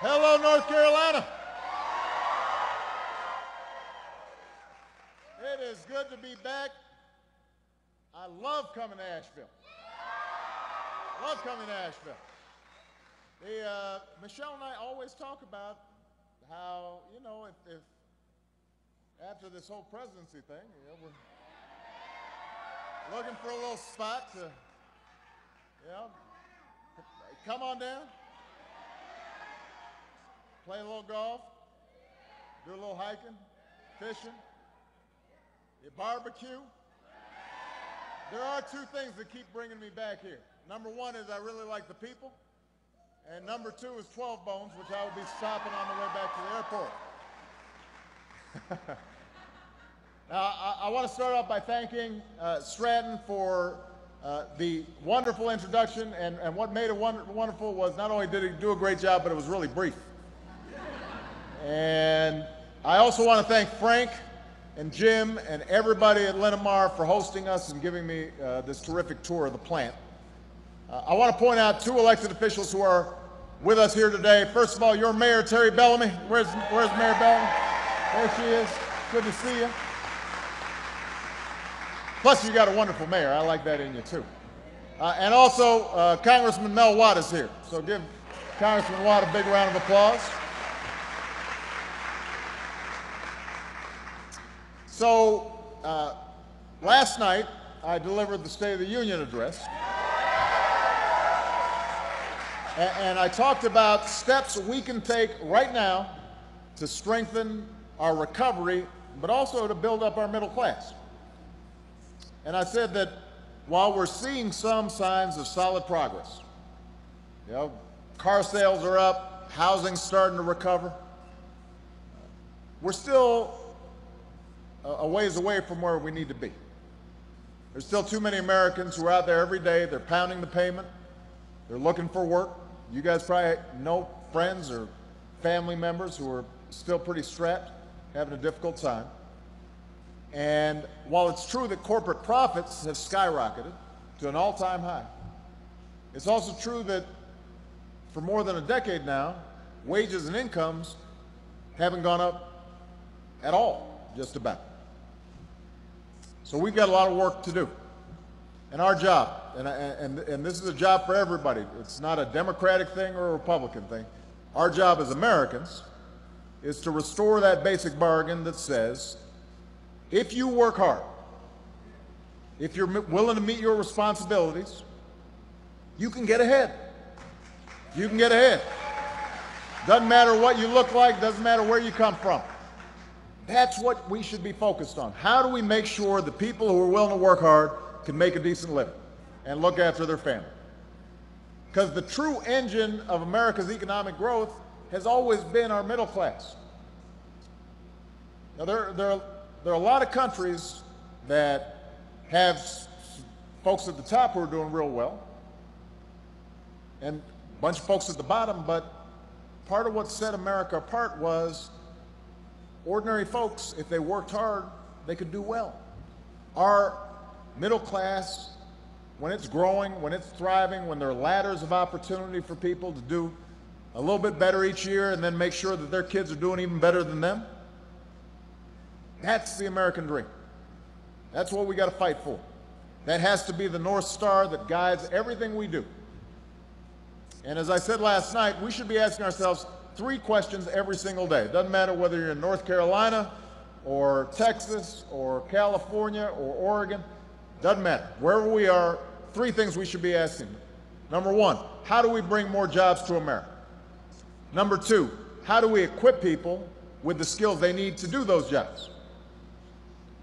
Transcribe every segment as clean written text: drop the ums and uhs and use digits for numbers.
Hello, North Carolina. It is good to be back. I love coming to Asheville. Love coming to Asheville. Michelle and I always talk about how, you know, if after this whole presidency thing, you know, we're looking for a little spot to, you know, come on down, play a little golf, do a little hiking, fishing, you barbecue. There are two things that keep bringing me back here. Number one is I really like the people. And number two is 12 Bones, which I will be stopping on the way back to the airport. Now, I want to start off by thanking Stratton for the wonderful introduction. And what made it wonderful was not only did he do a great job, but it was really brief. And I also want to thank Frank and Jim and everybody at Linamar for hosting us and giving me this terrific tour of the plant. I want to point out two elected officials who are with us here today. First of all, your mayor, Terry Bellamy. Where's Mayor Bellamy? There she is. Good to see you. Plus, you got a wonderful mayor. I like that in you, too. And also, Congressman Mel Watt is here. So give Congressman Watt a big round of applause. So, last night, I delivered the State of the Union address. And I talked about steps we can take right now to strengthen our recovery, but also to build up our middle class. And I said that while we're seeing some signs of solid progress, you know, car sales are up, housing's starting to recover, we're still a ways away from where we need to be. There's still too many Americans who are out there every day, they're pounding the pavement, they're looking for work. You guys probably know friends or family members who are still pretty strapped, having a difficult time. And while it's true that corporate profits have skyrocketed to an all-time high, it's also true that for more than a decade now, wages and incomes haven't gone up at all, just about. So we've got a lot of work to do. And our job, and this is a job for everybody, it's not a Democratic thing or a Republican thing. Our job as Americans is to restore that basic bargain that says, if you work hard, if you're willing to meet your responsibilities, you can get ahead. You can get ahead. Doesn't matter what you look like, doesn't matter where you come from. That's what we should be focused on. How do we make sure the people who are willing to work hard can make a decent living and look after their family? Because the true engine of America's economic growth has always been our middle class. Now, there are a lot of countries that have folks at the top who are doing real well and a bunch of folks at the bottom, but part of what set America apart was ordinary folks, if they worked hard, they could do well. Our middle class, when it's growing, when it's thriving, when there are ladders of opportunity for people to do a little bit better each year and then make sure that their kids are doing even better than them, that's the American dream. That's what we got to fight for. That has to be the North Star that guides everything we do. And as I said last night, we should be asking ourselves three questions every single day. It doesn't matter whether you're in North Carolina or Texas or California or Oregon. Doesn't matter. Wherever we are, three things we should be asking. Number one, how do we bring more jobs to America? Number two, how do we equip people with the skills they need to do those jobs?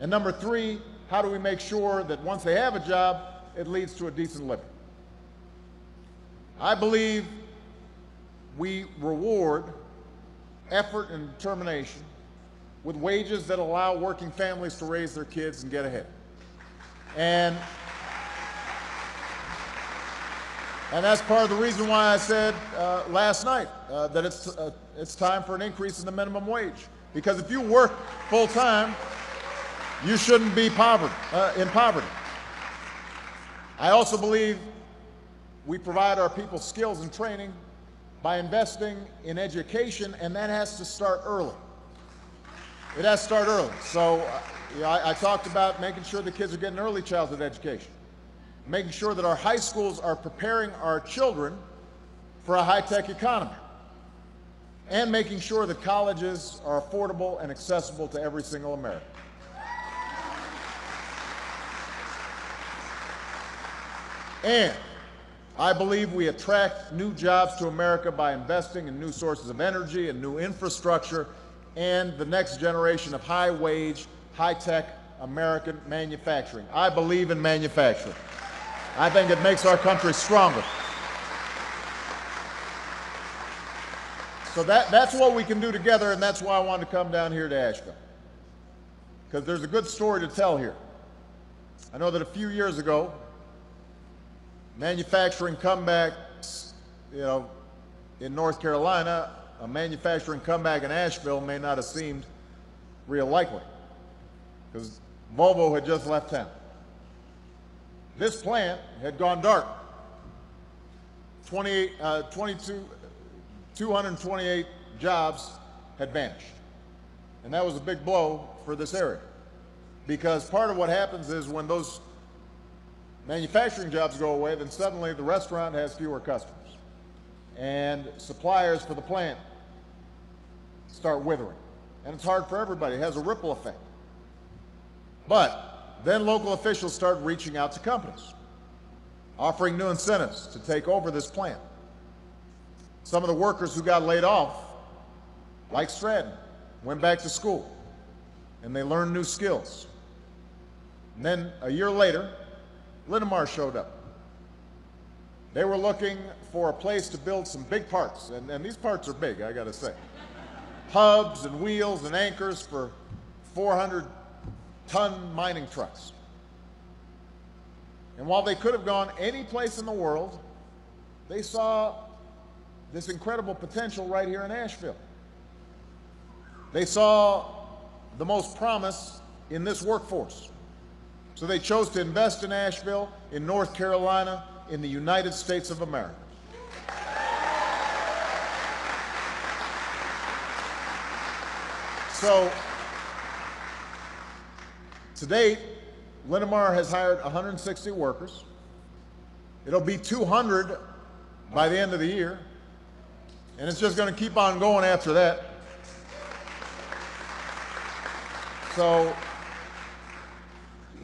And number three, how do we make sure that once they have a job, it leads to a decent living? I believe we reward effort and determination with wages that allow working families to raise their kids and get ahead. And that's part of the reason why I said last night that it's time for an increase in the minimum wage. Because if you work full time, you shouldn't be in poverty. I also believe we provide our people skills and training by investing in education, and that has to start early. It has to start early. So I talked about making sure the kids are getting early childhood education, making sure that our high schools are preparing our children for a high-tech economy, and making sure that colleges are affordable and accessible to every single American. And I believe we attract new jobs to America by investing in new sources of energy and new infrastructure and the next generation of high-wage, high-tech American manufacturing. I believe in manufacturing. I think it makes our country stronger. So that's what we can do together, and that's why I wanted to come down here to Asheville, because there's a good story to tell here. I know that a few years ago, manufacturing comebacks, in North Carolina, a manufacturing comeback in Asheville may not have seemed real likely, because Volvo had just left town. This plant had gone dark. 228 jobs had vanished. And that was a big blow for this area, because part of what happens is when those manufacturing jobs go away, then suddenly the restaurant has fewer customers, and suppliers for the plant start withering. And it's hard for everybody. It has a ripple effect. But then local officials start reaching out to companies, offering new incentives to take over this plant. Some of the workers who got laid off, like Stratton, went back to school, and they learned new skills. And then a year later, Linamar showed up. They were looking for a place to build some big parts, and these parts are big, I gotta say. Hubs and wheels and anchors for 400-ton mining trucks. And while they could have gone any place in the world, they saw this incredible potential right here in Asheville. They saw the most promise in this workforce. So they chose to invest in Asheville, in North Carolina, in the United States of America. So, to date, Linamar has hired 160 workers. It'll be 200 by the end of the year, and it's just going to keep on going after that. So,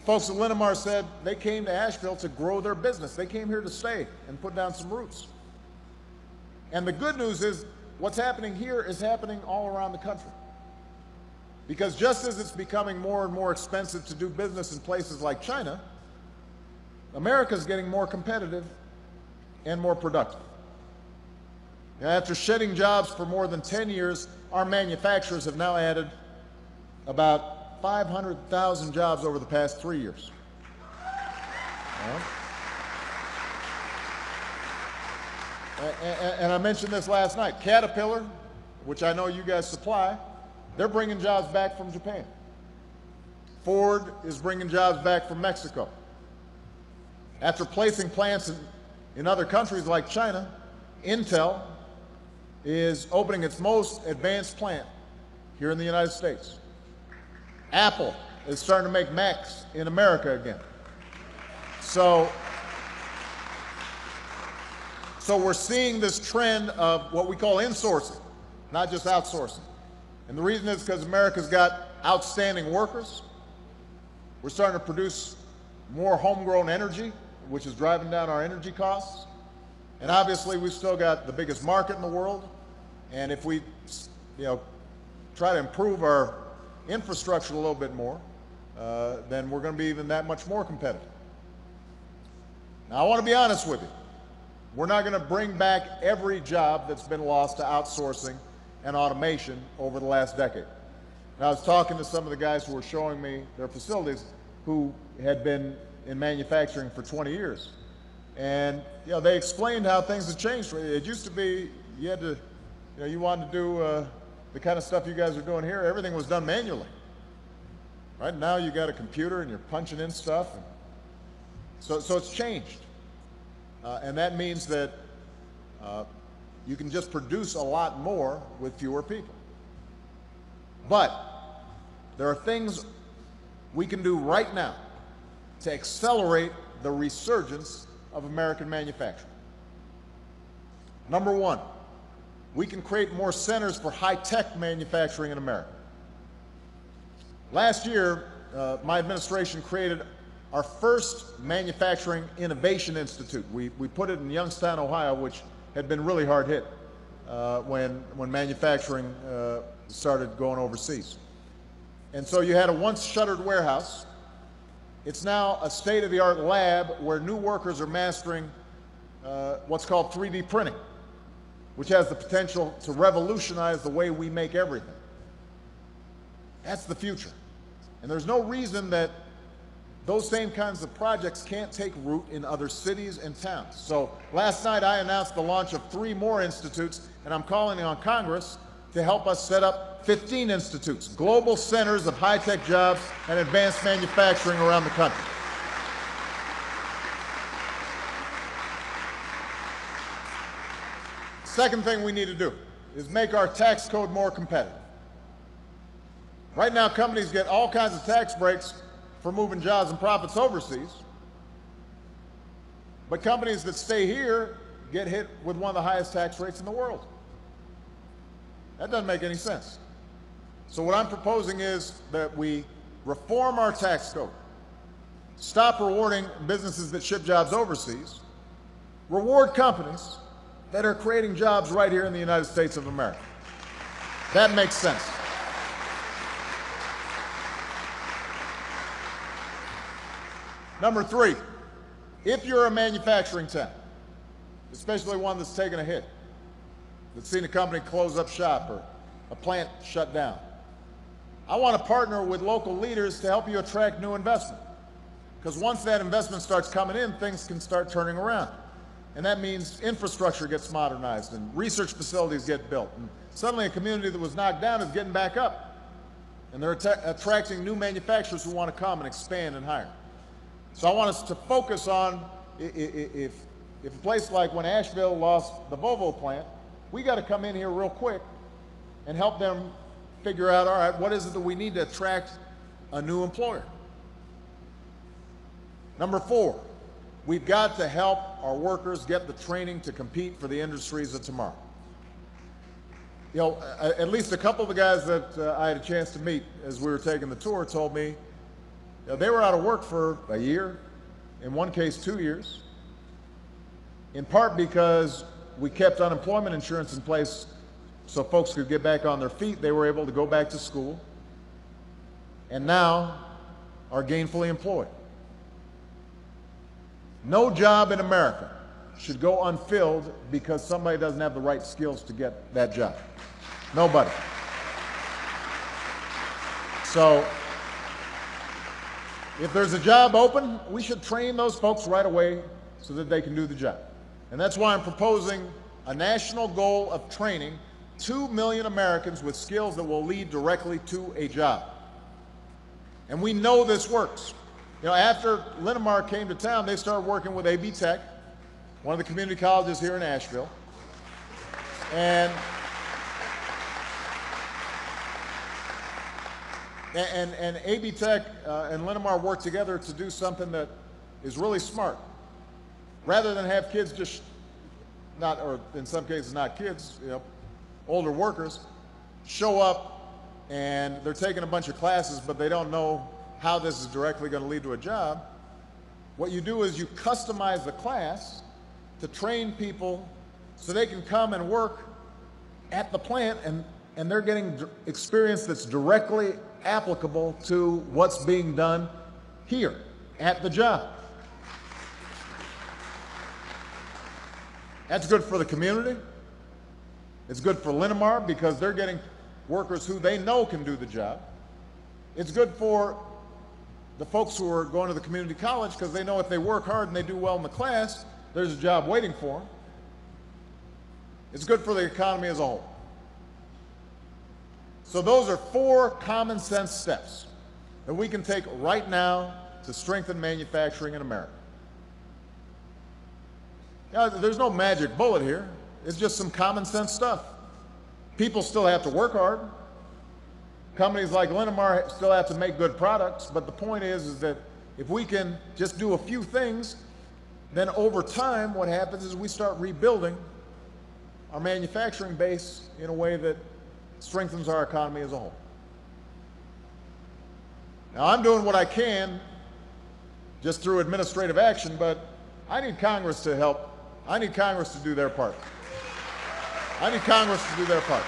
folks at Linamar said they came to Asheville to grow their business. They came here to stay and put down some roots. And the good news is what's happening here is happening all around the country. Because just as it's becoming more and more expensive to do business in places like China, America's getting more competitive and more productive. Now, after shedding jobs for more than 10 years, our manufacturers have now added about 500,000 jobs over the past 3 years. And I mentioned this last night. Caterpillar, which I know you guys supply, they're bringing jobs back from Japan. Ford is bringing jobs back from Mexico. After placing plants in other countries like China, Intel is opening its most advanced plant here in the United States. Apple is starting to make Macs in America again. So we're seeing this trend of what we call insourcing, not just outsourcing. And the reason is because America's got outstanding workers. We're starting to produce more homegrown energy, which is driving down our energy costs. And obviously, we've still got the biggest market in the world. And if we, try to improve our infrastructure a little bit more, then we're going to be even that much more competitive. Now, I want to be honest with you. We're not going to bring back every job that's been lost to outsourcing and automation over the last decade. And I was talking to some of the guys who were showing me their facilities who had been in manufacturing for 20 years. And they explained how things had changed. It used to be you had to, you wanted to do the kind of stuff you guys are doing here, everything was done manually. Right now you got a computer and you're punching in stuff. And so it's changed. And that means that You can just produce a lot more with fewer people. But there are things we can do right now to accelerate the resurgence of American manufacturing. Number one, we can create more centers for high-tech manufacturing in America. Last year, my administration created our first Manufacturing Innovation Institute. We put it in Youngstown, Ohio, which had been really hard hit when manufacturing started going overseas. And so you had a once shuttered warehouse. It's now a state-of-the-art lab where new workers are mastering what's called 3D printing, which has the potential to revolutionize the way we make everything. That's the future. And there's no reason that those same kinds of projects can't take root in other cities and towns. So last night I announced the launch of 3 more institutes, and I'm calling on Congress to help us set up 15 institutes, global centers of high-tech jobs and advanced manufacturing around the country. Second thing we need to do is make our tax code more competitive. Right now, companies get all kinds of tax breaks for moving jobs and profits overseas, but companies that stay here get hit with one of the highest tax rates in the world. That doesn't make any sense. So what I'm proposing is that we reform our tax code, stop rewarding businesses that ship jobs overseas, reward companies that are creating jobs right here in the United States of America. That makes sense. Number 3, if you're a manufacturing town, especially one that's taken a hit, that's seen a company close up shop or a plant shut down, I want to partner with local leaders to help you attract new investment. Because once that investment starts coming in, things can start turning around. And that means infrastructure gets modernized and research facilities get built. And suddenly a community that was knocked down is getting back up. And they're attracting new manufacturers who want to come and expand and hire. So I want us to focus on, if a place like when Asheville lost the Volvo plant, we got to come in here real quick and help them figure out, all right, what is it that we need to attract a new employer? Number 4, we've got to help our workers get the training to compete for the industries of tomorrow. You know, at least a couple of the guys that I had a chance to meet as we were taking the tour told me they were out of work for a year, in one case 2 years, in part because we kept unemployment insurance in place so folks could get back on their feet. They were able to go back to school and now are gainfully employed. No job in America should go unfilled because somebody doesn't have the right skills to get that job. Nobody. So if there's a job open, we should train those folks right away so that they can do the job. And that's why I'm proposing a national goal of training 2 million Americans with skills that will lead directly to a job. And we know this works. You know, after Linamar came to town, they started working with AB Tech, one of the community colleges here in Asheville. And AB Tech and Linamar worked together to do something that is really smart. Rather than have kids just not, or in some cases not kids, you know, older workers, show up and they're taking a bunch of classes, but they don't know how this is directly going to lead to a job. What you do is you customize the class to train people so they can come and work at the plant, and they're getting experience that's directly applicable to what's being done here at the job. That's good for the community. It's good for Linamar because they're getting workers who they know can do the job. It's good for the folks who are going to the community college because they know if they work hard and they do well in the class, there's a job waiting for them. It's good for the economy as a whole. So those are 4 common sense steps that we can take right now to strengthen manufacturing in America. Now, there's no magic bullet here. It's just some common sense stuff. People still have to work hard. Companies like Linamar still have to make good products, but the point is that if we can just do a few things, then over time what happens is we start rebuilding our manufacturing base in a way that strengthens our economy as a whole. Now, I'm doing what I can just through administrative action, but I need Congress to help. I need Congress to do their part. I need Congress to do their part.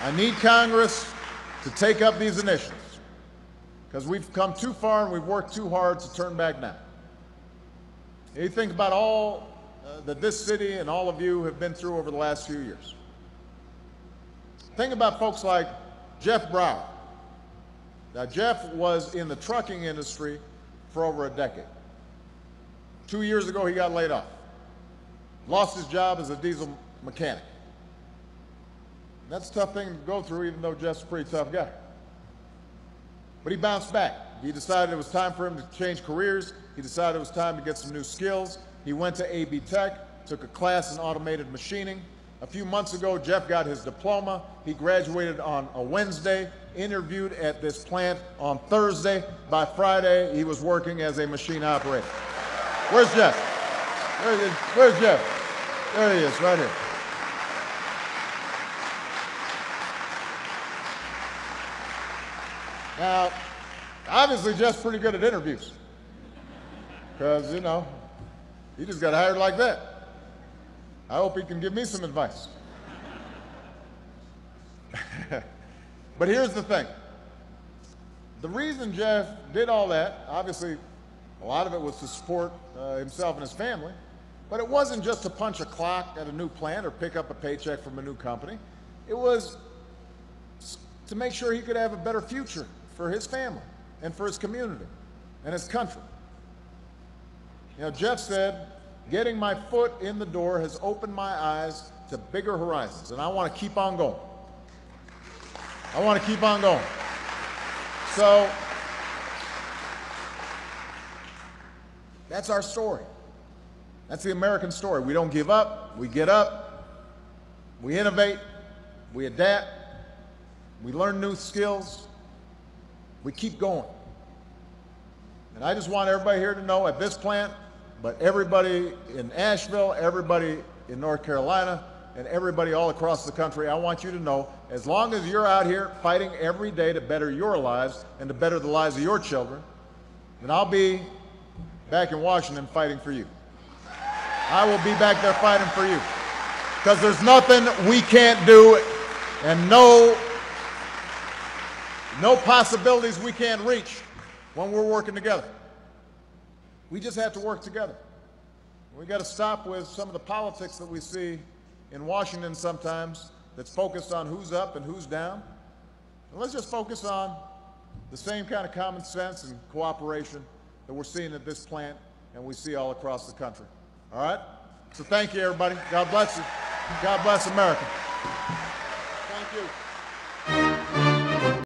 I need Congress to take up these initiatives because we've come too far and we've worked too hard to turn back now. You think about all that this city and all of you have been through over the last few years. Think about folks like Jeff Brower. Now, Jeff was in the trucking industry for over a decade. 2 years ago, he got laid off. Lost his job as a diesel mechanic. That's a tough thing to go through, even though Jeff's a pretty tough guy. But he bounced back. He decided it was time for him to change careers. He decided it was time to get some new skills. He went to AB Tech, took a class in automated machining. A few months ago, Jeff got his diploma. He graduated on a Wednesday, interviewed at this plant on Thursday. By Friday, he was working as a machine operator. Where's Jeff? Where's Jeff? There he is, right here. Now, obviously, Jeff's pretty good at interviews because, you know, he just got hired like that. I hope he can give me some advice. But here's the thing. The reason Jeff did all that, obviously, a lot of it was to support himself and his family, but it wasn't just to punch a clock at a new plant or pick up a paycheck from a new company. It was to make sure he could have a better future for his family and for his community and his country. You know, Jeff said, getting my foot in the door has opened my eyes to bigger horizons, and I want to keep on going. I want to keep on going. So that's our story. That's the American story. We don't give up. We get up. We innovate. We adapt. We learn new skills. We keep going. And I just want everybody here to know at this plant, but everybody in Asheville, everybody in North Carolina, and everybody all across the country, I want you to know, as long as you're out here fighting every day to better your lives and to better the lives of your children, then I'll be back in Washington fighting for you. I will be back there fighting for you. Because there's nothing we can't do and no possibilities we can't reach when we're working together. We just have to work together. We got to stop with some of the politics that we see in Washington sometimes that's focused on who's up and who's down. And let's just focus on the same kind of common sense and cooperation that we're seeing at this plant and we see all across the country. All right? So thank you, everybody. God bless you. God bless America. Thank you.